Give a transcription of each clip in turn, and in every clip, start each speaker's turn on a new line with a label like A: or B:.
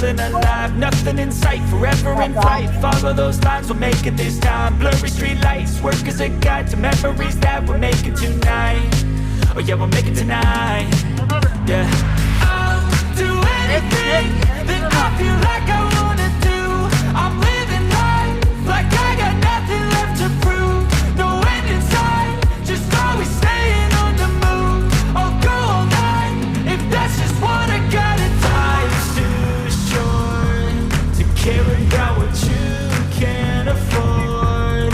A: feeling alive. Nothing in sight, forever in flight. Follow those lines, we'll make it this time. Blurry street lights, work as a guide to memories that we're making tonight. Oh yeah, we'll make it tonight. Yeah. I'll do anything that I feel like I wanna do. I'm living life like I got nothing left to prove. No end in sight, just always staying on the move. I'll go all night if that's just what I gotta do. Life's too short to care about what you can't afford.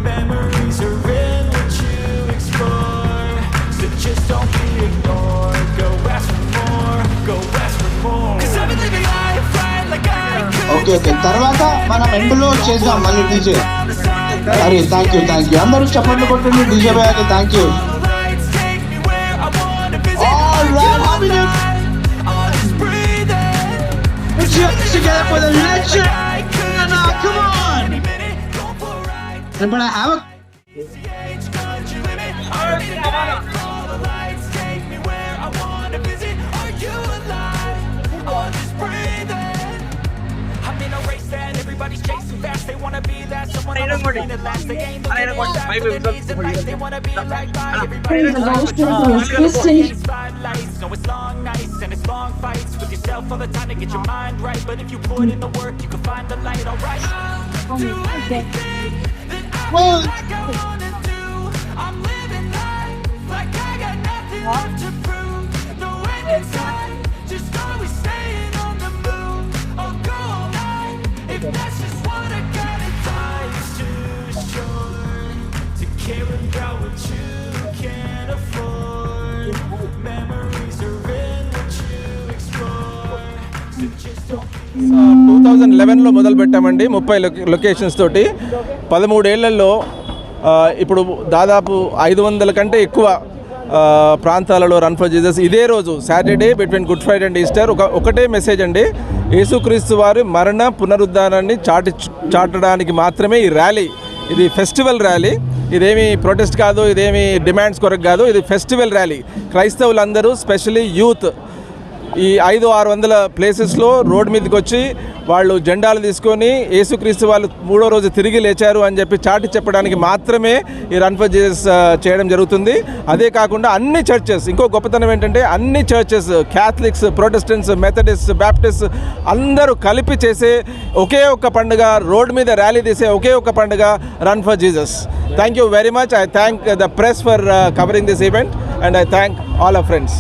A: Memories are in what you explore, so just don't be ignored. Go ask for more, go ask for more. 'Cause I've been living life right like I could.
B: Okay తర్వాత మనం ఎండ్లో చేద్దాం మళ్ళీ DJ. అరే thank you అందరూ చప్పట్లు కొట్టండి DJ బాయ్కి thank you. Together for the legend. Come on. But I have a
A: everybody's chasing fast, they wanna be that someone else will be the last. They ain't looking at opportunities in life, they wanna be right by everybody. It's spotlights, no it's long nights and it's long fights with yourself all the time to get your mind right. But if you put in the work, you can find the light. Alright, I'll do anything that I feel like I wanna do. I'm living life like I got nothing left to prove. No end in sight, just always staying on the move. I'll go all night if that's just what I gotta do. Life's too short to care about what you can't afford. Memories are in what you explore, so just don't
C: 2011లో మొదలు పెట్టామండి 30 locations తోటి. 13 ఏళ్లలో ఇప్పుడు దాదాపు 500 కంటే ఎక్కువ ప్రాంతాలలో run for Jesus. ఇదే రోజు Saturday between good Friday and Easter ఒకటే మెసేజ్ అండి, యేసుక్రీస్తు వారి మరణ పునరుద్ధానాన్ని చాటడానికి మాత్రమే ఈ ర్యాలీ. ఇది ఫెస్టివల్ ర్యాలీ, ఇదేమి ప్రొటెస్ట్ కాదు, ఇదేమి డిమాండ్స్ కొరకు కాదు, ఇది ఫెస్టివల్ ర్యాలీ. క్రైస్తవులందరూ స్పెషల్లీ యూత్ ఈ 500-600 ప్లేసెస్లో రోడ్ మీదకి వచ్చి వాళ్ళు జెండాలు తీసుకొని యేసుక్రీస్తు వాళ్ళు 3వ రోజు తిరిగి లేచారు అని చెప్పి చాటి చెప్పడానికి మాత్రమే ఈ రన్ ఫర్ జీసస్ చేయడం జరుగుతుంది. అదే కాకుండా అన్ని చర్చెస్, ఇంకో గొప్పతనం ఏంటంటే అన్ని churches, Catholics, Protestants, Methodist, Baptist అందరూ కలిపి చేసే ఒకే ఒక్క పండుగ, రోడ్ మీద ర్యాలీ తీసే ఒకే ఒక్క పండుగ run for Jesus. Thank you very much. I thank the press for covering this event and I thank all our friends.